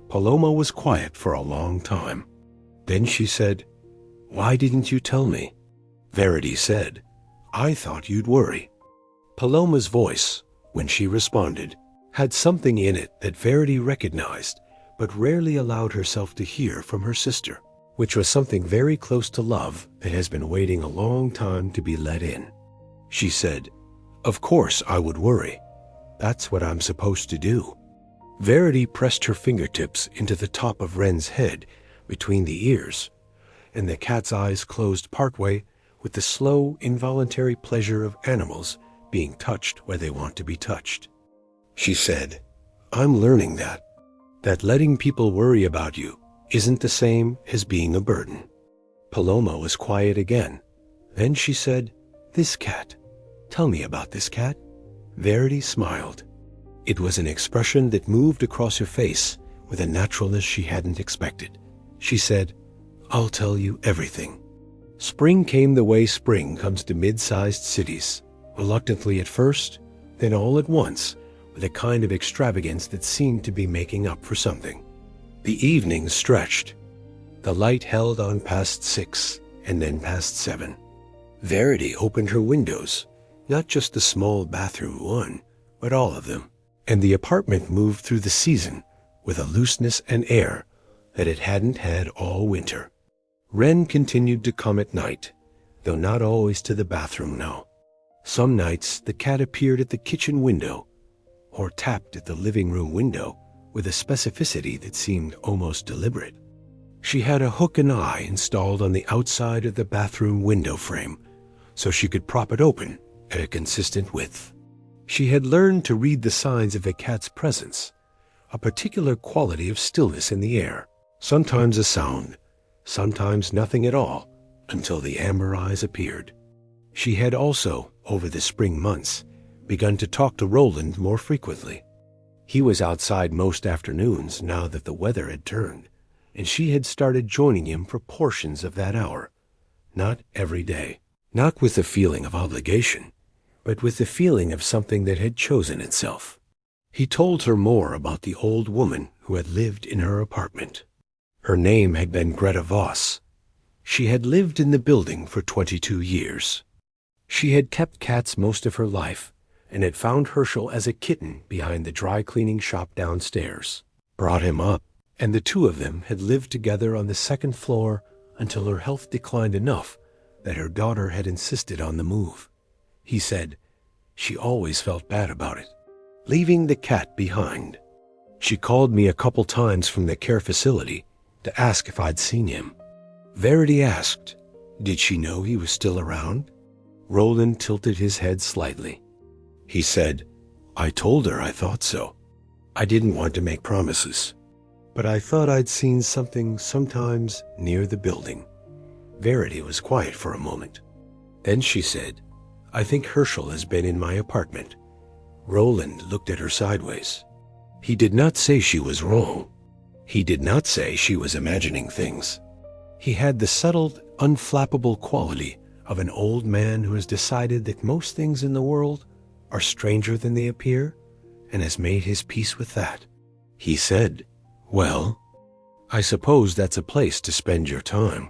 Paloma was quiet for a long time. Then she said, Why didn't you tell me? Verity said, I thought you'd worry. Paloma's voice, when she responded, had something in it that Verity recognized, but rarely allowed herself to hear from her sister, which was something very close to love that has been waiting a long time to be let in. She said, Of course I would worry. That's what I'm supposed to do. Verity pressed her fingertips into the top of Wren's head between the ears, and the cat's eyes closed partway with the slow, involuntary pleasure of animals being touched where they want to be touched. She said, I'm learning that letting people worry about you isn't the same as being a burden. Paloma was quiet again. Then she said, This cat. Tell me about this cat. Verity smiled. It was an expression that moved across her face with a naturalness she hadn't expected. She said, I'll tell you everything. Spring came the way spring comes to mid-sized cities, reluctantly at first, then all at once, with a kind of extravagance that seemed to be making up for something. The evenings stretched. The light held on past 6 and then past 7. Verity opened her windows, not just the small bathroom one, but all of them, and the apartment moved through the season with a looseness and air that it hadn't had all winter. Wren continued to come at night, though not always to the bathroom now. Some nights the cat appeared at the kitchen window or tapped at the living room window with a specificity that seemed almost deliberate. She had a hook and eye installed on the outside of the bathroom window frame so she could prop it open at a consistent width. She had learned to read the signs of a cat's presence, a particular quality of stillness in the air, sometimes a sound, sometimes nothing at all, until the amber eyes appeared. She had also, over the spring months, begun to talk to Roland more frequently. He was outside most afternoons now that the weather had turned, and she had started joining him for portions of that hour. Not every day, not with a feeling of obligation, but with the feeling of something that had chosen itself. He told her more about the old woman who had lived in her apartment. Her name had been Greta Voss. She had lived in the building for 22 years. She had kept cats most of her life and had found Herschel as a kitten behind the dry cleaning shop downstairs, brought him up, and the two of them had lived together on the second floor until her health declined enough that her daughter had insisted on the move. He said she always felt bad about it, leaving the cat behind. She called me a couple times from the care facility to ask if I'd seen him. Verity asked, did she know he was still around? Roland tilted his head slightly. He said, I told her I thought so. I didn't want to make promises, but I thought I'd seen something sometimes near the building. Verity was quiet for a moment. Then she said, I think Herschel has been in my apartment. Roland looked at her sideways. He did not say she was wrong. He did not say she was imagining things. He had the settled, unflappable quality of an old man who has decided that most things in the world are stranger than they appear and has made his peace with that. He said, well, I suppose that's a place to spend your time.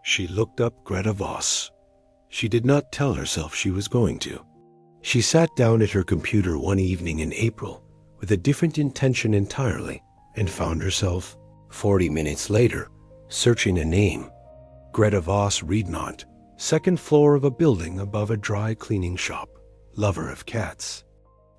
She looked up Greta Voss. She did not tell herself she was going to. She sat down at her computer one evening in April with a different intention entirely and found herself, 40 minutes later, searching a name. Greta Voss Riedmont, second floor of a building above a dry cleaning shop, lover of cats.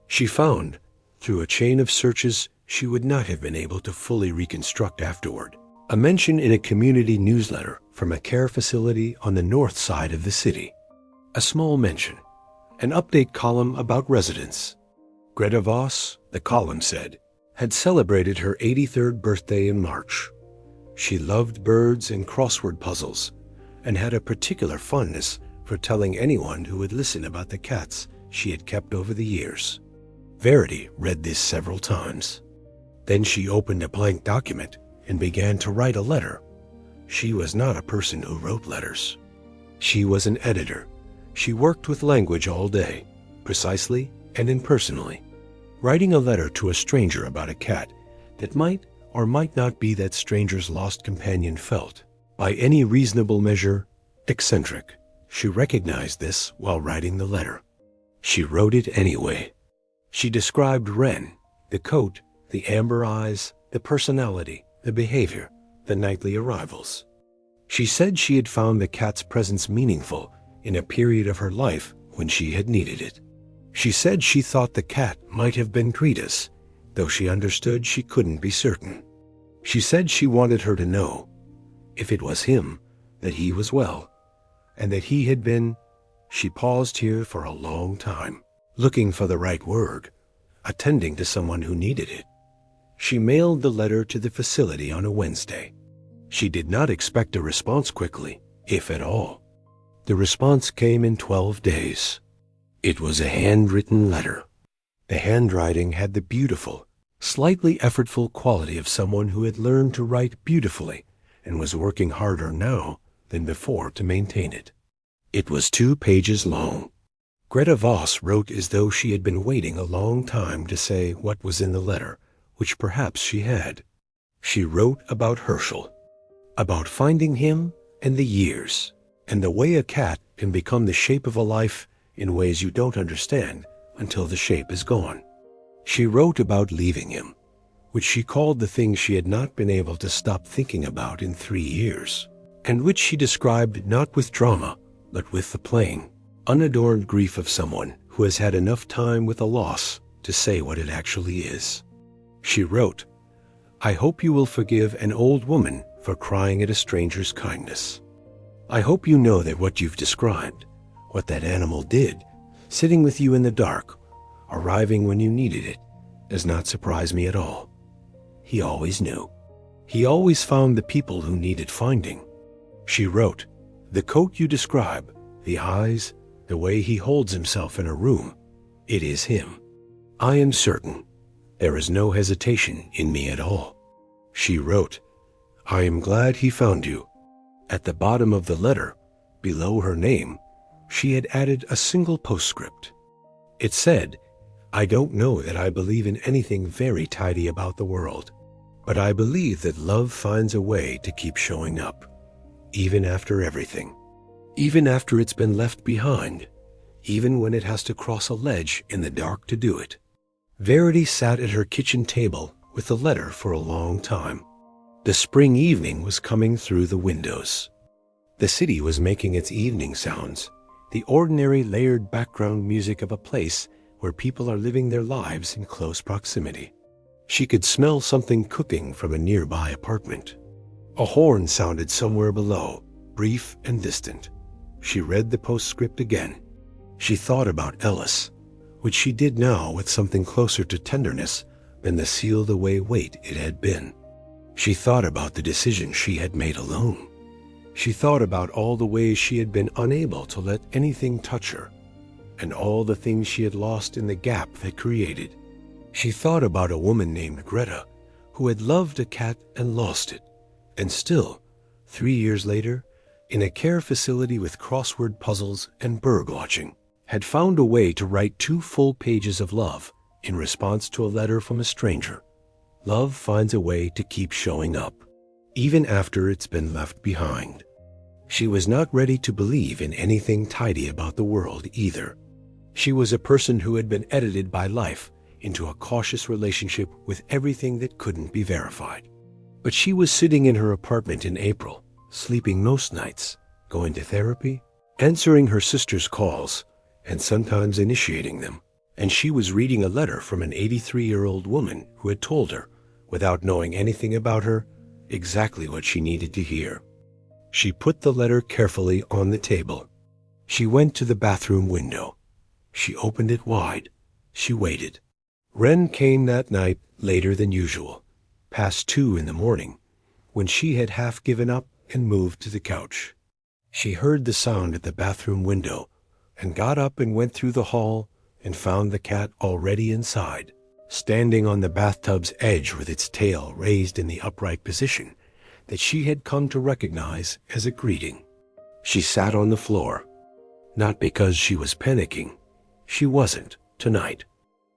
She found, through a chain of searches she would not have been able to fully reconstruct afterward, a mention in a community newsletter from a care facility on the north side of the city. A small mention, an update column about residents. Greta Voss, the column said, had celebrated her 83rd birthday in March. She loved birds and crossword puzzles and had a particular fondness for telling anyone who would listen about the cats she had kept over the years. Verity read this several times. Then she opened a blank document and began to write a letter. She was not a person who wrote letters. She was an editor. She worked with language all day, precisely and impersonally, writing a letter to a stranger about a cat that might or might not be that stranger's lost companion felt, by any reasonable measure, eccentric. She recognized this while writing the letter. She wrote it anyway. She described Wren, the coat, the amber eyes, the personality, the behavior, the nightly arrivals. She said she had found the cat's presence meaningful in a period of her life when she had needed it. She said she thought the cat might have been Greta's, though she understood she couldn't be certain. She said she wanted her to know, if it was him, that he was well, and that he had been— She paused here for a long time, looking for the right word, attending to someone who needed it. She mailed the letter to the facility on a Wednesday. She did not expect a response quickly, if at all. The response came in 12 days. It was a handwritten letter. The handwriting had the beautiful, slightly effortful quality of someone who had learned to write beautifully and was working harder now than before to maintain it. It was 2 pages long. Greta Voss wrote as though she had been waiting a long time to say what was in the letter, which perhaps she had. She wrote about Herschel, about finding him and the years, and the way a cat can become the shape of a life in ways you don't understand until the shape is gone. She wrote about leaving him, which she called the thing she had not been able to stop thinking about in 3 years, and which she described not with drama, but with the plain, unadorned grief of someone who has had enough time with a loss to say what it actually is. She wrote, I hope you will forgive an old woman for crying at a stranger's kindness. I hope you know that what you've described, what that animal did, sitting with you in the dark, arriving when you needed it, does not surprise me at all. He always knew. He always found the people who needed finding. She wrote, the coat you describe, the eyes, the way he holds himself in a room, it is him. I am certain. There is no hesitation in me at all. She wrote, I am glad he found you. At the bottom of the letter, below her name, she had added a single postscript. It said, "I don't know that I believe in anything very tidy about the world, but I believe that love finds a way to keep showing up, even after everything, even after it's been left behind, even when it has to cross a ledge in the dark to do it." Verity sat at her kitchen table with the letter for a long time. The spring evening was coming through the windows. The city was making its evening sounds, the ordinary layered background music of a place where people are living their lives in close proximity. She could smell something cooking from a nearby apartment. A horn sounded somewhere below, brief and distant. She read the postscript again. She thought about Ellis, which she did now with something closer to tenderness than the sealed-away weight it had been. She thought about the decision she had made alone. She thought about all the ways she had been unable to let anything touch her, and all the things she had lost in the gap they created. She thought about a woman named Greta, who had loved a cat and lost it, and still, 3 years later, in a care facility with crossword puzzles and bird watching, had found a way to write 2 full pages of love in response to a letter from a stranger. Love finds a way to keep showing up, even after it's been left behind. She was not ready to believe in anything tidy about the world either. She was a person who had been edited by life into a cautious relationship with everything that couldn't be verified. But she was sitting in her apartment in April, sleeping most nights, going to therapy, answering her sister's calls, and sometimes initiating them. And she was reading a letter from an 83-year-old woman who had told her, without knowing anything about her, exactly what she needed to hear. She put the letter carefully on the table. She went to the bathroom window. She opened it wide. She waited. Wren came that night later than usual, past 2 in the morning, when she had half given up and moved to the couch. She heard the sound at the bathroom window and got up and went through the hall and found the cat already inside, standing on the bathtub's edge with its tail raised in the upright position that she had come to recognize as a greeting. She sat on the floor, not because she was panicking. She wasn't tonight.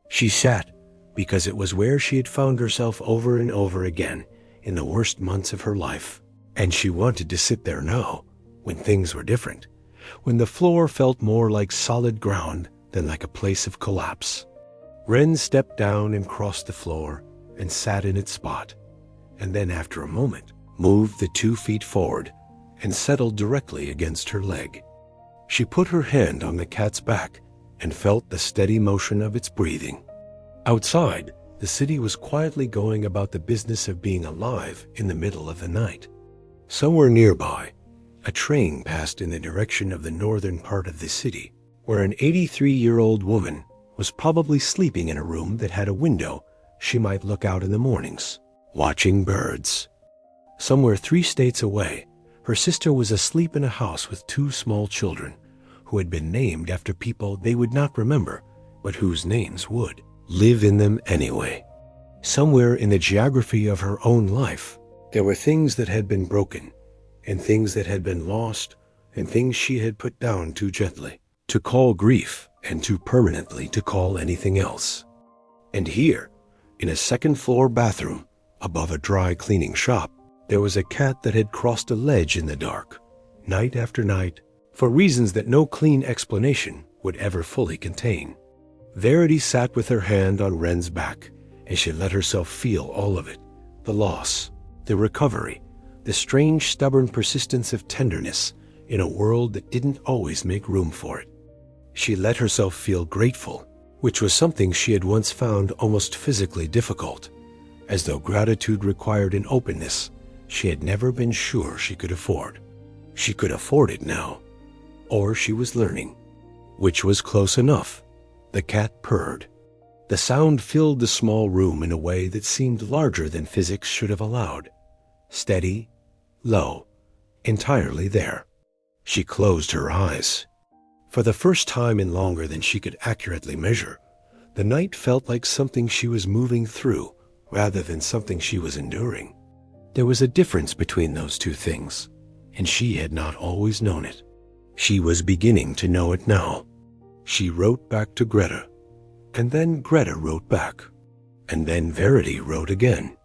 She sat because it was where she had found herself over and over again in the worst months of her life, and she wanted to sit there now, when things were different, when the floor felt more like solid ground than like a place of collapse. Wren stepped down and crossed the floor and sat in its spot, and then after a moment moved the 2 feet forward and settled directly against her leg. She put her hand on the cat's back and felt the steady motion of its breathing. Outside, the city was quietly going about the business of being alive in the middle of the night. Somewhere nearby, a train passed in the direction of the northern part of the city, where an 83-year-old woman was probably sleeping in a room that had a window she might look out in the mornings, watching birds. Somewhere 3 states away, her sister was asleep in a house with 2 small children who had been named after people they would not remember, but whose names would live in them anyway. Somewhere in the geography of her own life, there were things that had been broken, and things that had been lost, and things she had put down too gently to call grief and too permanently to call anything else. And here, in a second-floor bathroom above a dry cleaning shop, there was a cat that had crossed a ledge in the dark, night after night, for reasons that no clean explanation would ever fully contain. Verity sat with her hand on Wren's back as she let herself feel all of it, the loss, the recovery, the strange stubborn persistence of tenderness in a world that didn't always make room for it. She let herself feel grateful, which was something she had once found almost physically difficult, as though gratitude required an openness she had never been sure she could afford. She could afford it now, or she was learning, which was close enough. The cat purred. The sound filled the small room in a way that seemed larger than physics should have allowed. Steady, low, entirely there. She closed her eyes. For the first time in longer than she could accurately measure, the night felt like something she was moving through rather than something she was enduring. There was a difference between those 2 things, and she had not always known it. She was beginning to know it now. She wrote back to Greta, and then Greta wrote back, and then Verity wrote again.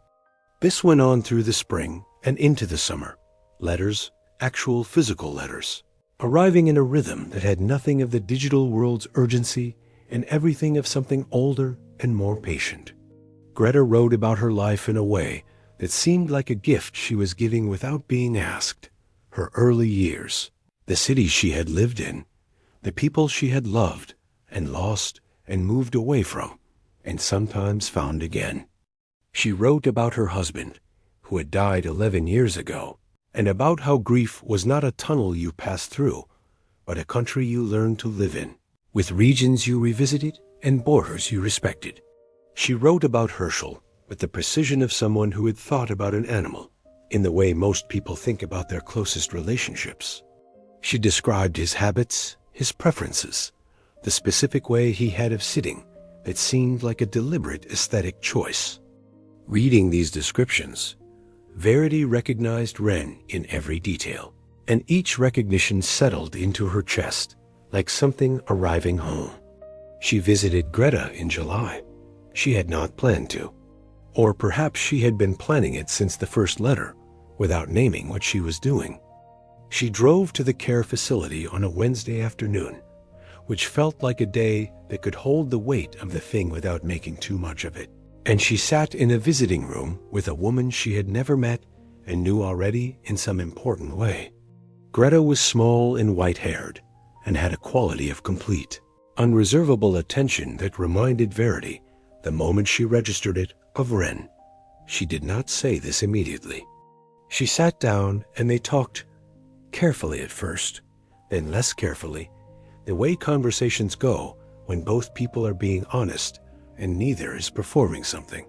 This went on through the spring and into the summer. Letters, actual physical letters, arriving in a rhythm that had nothing of the digital world's urgency and everything of something older and more patient. Greta wrote about her life in a way that seemed like a gift she was giving without being asked. Her early years, the city she had lived in, the people she had loved and lost and moved away from, and sometimes found again. She wrote about her husband, who had died 11 years ago, and about how grief was not a tunnel you passed through, but a country you learned to live in, with regions you revisited and borders you respected. She wrote about Herschel with the precision of someone who had thought about an animal, in the way most people think about their closest relationships. She described his habits, his preferences, the specific way he had of sitting that seemed like a deliberate aesthetic choice. Reading these descriptions, Verity recognized Wren in every detail, and each recognition settled into her chest like something arriving home. She visited Greta in July. She had not planned to. Or perhaps she had been planning it since the first letter, without naming what she was doing. She drove to the care facility on a Wednesday afternoon, which felt like a day that could hold the weight of the thing without making too much of it. And she sat in a visiting room with a woman she had never met and knew already in some important way. Greta was small and white-haired and had a quality of complete, unreservable attention that reminded Verity, the moment she registered it, of Wren. She did not say this immediately. She sat down and they talked, carefully at first, then less carefully, the way conversations go when both people are being honest and neither is performing something.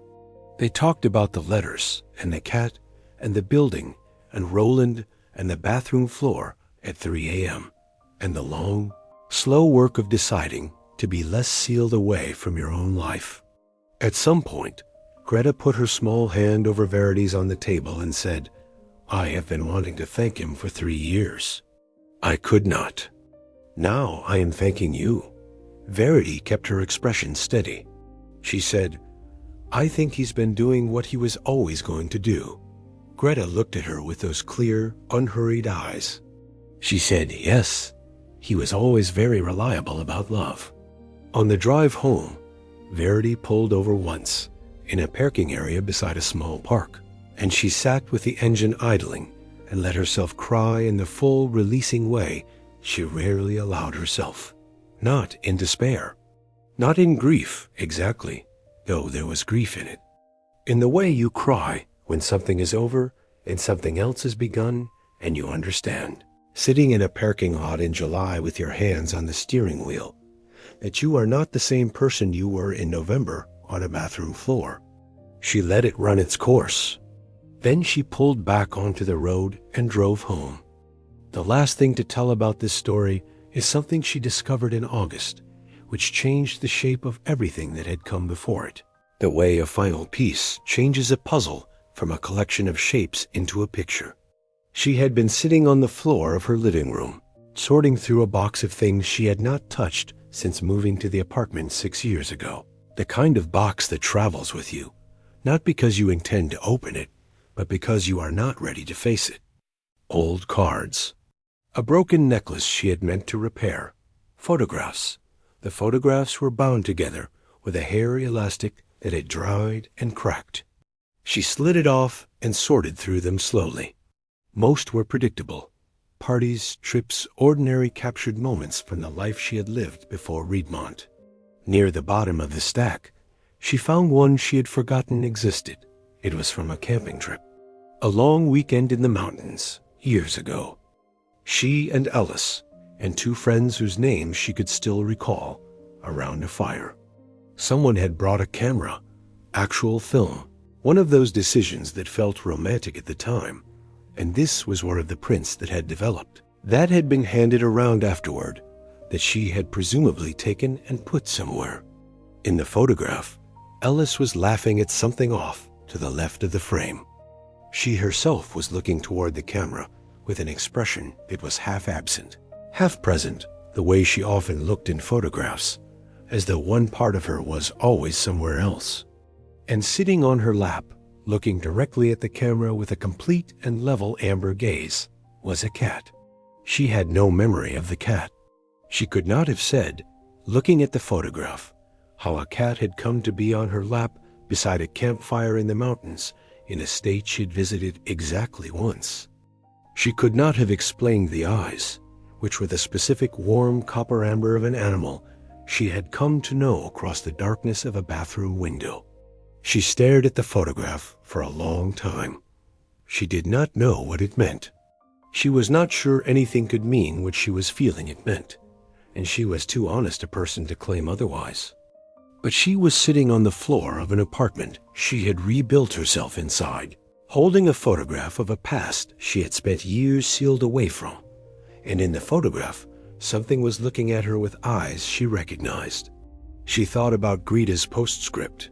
They talked about the letters and the cat and the building and Roland and the bathroom floor at 3 a.m. and the long, slow work of deciding to be less sealed away from your own life. At some point, Greta put her small hand over Verity's on the table and said, "I have been wanting to thank him for 3 years. I could not. Now I am thanking you." Verity kept her expression steady. She said, "I think he's been doing what he was always going to do." Greta looked at her with those clear, unhurried eyes. She said, "Yes, he was always very reliable about love." On the drive home, Verity pulled over once, in a parking area beside a small park, and she sat with the engine idling and let herself cry in the full, releasing way she rarely allowed herself. Not in despair. Not in grief, exactly, though there was grief in it. In the way you cry when something is over and something else has begun and you understand, sitting in a parking lot in July with your hands on the steering wheel, that you are not the same person you were in November on a bathroom floor. She let it run its course. Then she pulled back onto the road and drove home. The last thing to tell about this story is something she discovered in August, which changed the shape of everything that had come before it. The way a final piece changes a puzzle from a collection of shapes into a picture. She had been sitting on the floor of her living room, sorting through a box of things she had not touched since moving to the apartment 6 years ago. The kind of box that travels with you, not because you intend to open it, but because you are not ready to face it. Old cards. A broken necklace she had meant to repair. Photographs. The photographs were bound together with a hairy elastic that had dried and cracked. She slid it off and sorted through them slowly. Most were predictable. Parties, trips, ordinary captured moments from the life she had lived before Reedmont. Near the bottom of the stack, she found one she had forgotten existed. It was from a camping trip. A long weekend in the mountains, years ago. She and Ellis, and 2 friends whose names she could still recall, around a fire. Someone had brought a camera, actual film, one of those decisions that felt romantic at the time, and this was one of the prints that had developed. That had been handed around afterward, that she had presumably taken and put somewhere. In the photograph, Ellis was laughing at something off to the left of the frame. She herself was looking toward the camera with an expression that was half absent, half present, the way she often looked in photographs, as though one part of her was always somewhere else. And sitting on her lap, looking directly at the camera with a complete and level amber gaze, was a cat. She had no memory of the cat. She could not have said, looking at the photograph, how a cat had come to be on her lap beside a campfire in the mountains in a state she'd visited exactly once. She could not have explained the eyes, which were the specific warm copper amber of an animal she had come to know across the darkness of a bathroom window. She stared at the photograph for a long time. She did not know what it meant. She was not sure anything could mean what she was feeling it meant, and she was too honest a person to claim otherwise. But she was sitting on the floor of an apartment she had rebuilt herself inside, holding a photograph of a past she had spent years sealed away from, and in the photograph, something was looking at her with eyes she recognized. She thought about Greta's postscript.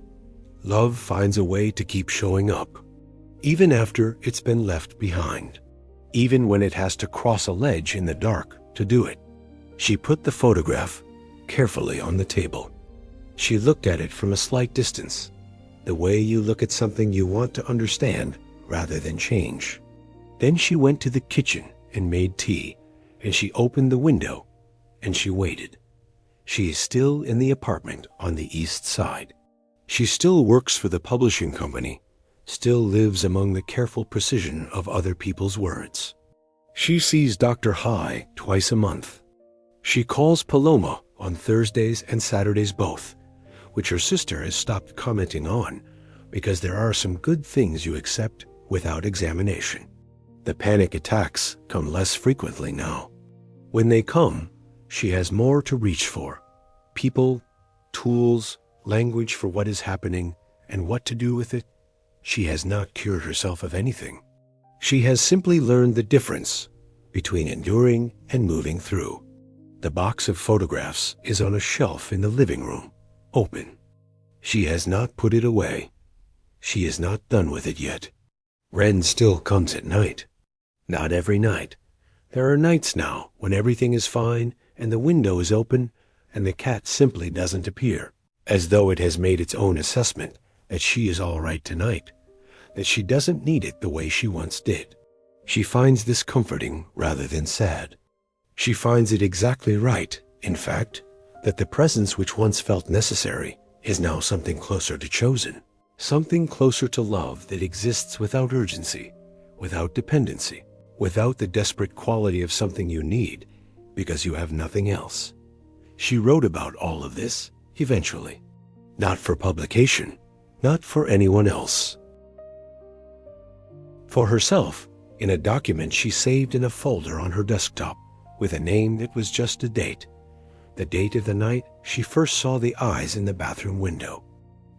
Love finds a way to keep showing up, even after it's been left behind, even when it has to cross a ledge in the dark to do it. She put the photograph carefully on the table. She looked at it from a slight distance, the way you look at something you want to understand rather than change. Then she went to the kitchen and made tea, and she opened the window, and she waited. She is still in the apartment on the east side. She still works for the publishing company, still lives among the careful precision of other people's words. She sees Dr. High twice a month. She calls Paloma on Thursdays and Saturdays both, which her sister has stopped commenting on because there are some good things you accept without examination. The panic attacks come less frequently now. When they come, she has more to reach for: people, tools, language for what is happening and what to do with it. She has not cured herself of anything. She has simply learned the difference between enduring and moving through. The box of photographs is on a shelf in the living room, open. She has not put it away. She is not done with it yet. Ren still comes at night. Not every night. There are nights now when everything is fine and the window is open and the cat simply doesn't appear, as though it has made its own assessment that she is all right tonight, that she doesn't need it the way she once did. She finds this comforting rather than sad. She finds it exactly right, in fact, that the presence which once felt necessary is now something closer to chosen, something closer to love that exists without urgency, without dependency, without the desperate quality of something you need because you have nothing else. She wrote about all of this, eventually. Not for publication, not for anyone else. For herself, in a document she saved in a folder on her desktop, with a name that was just a date. The date of the night she first saw the eyes in the bathroom window.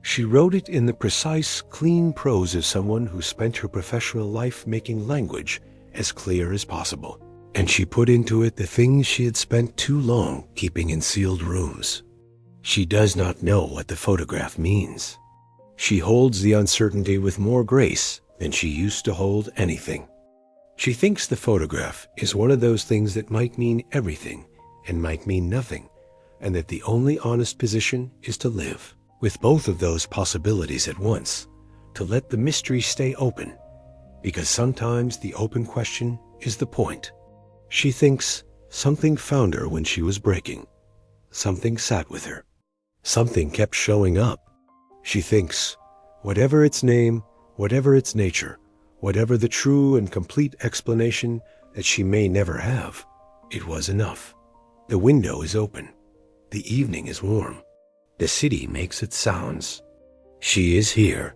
She wrote it in the precise, clean prose of someone who spent her professional life making language as clear as possible. And she put into it the things she had spent too long keeping in sealed rooms. She does not know what the photograph means. She holds the uncertainty with more grace than she used to hold anything. She thinks the photograph is one of those things that might mean everything and might mean nothing, and that the only honest position is to live with both of those possibilities at once, to let the mystery stay open, because sometimes the open question is the point. She thinks something found her when she was breaking. Something sat with her. Something kept showing up. She thinks, whatever its name, whatever its nature, whatever the true and complete explanation that she may never have, it was enough. The window is open. The evening is warm. The city makes its sounds. She is here.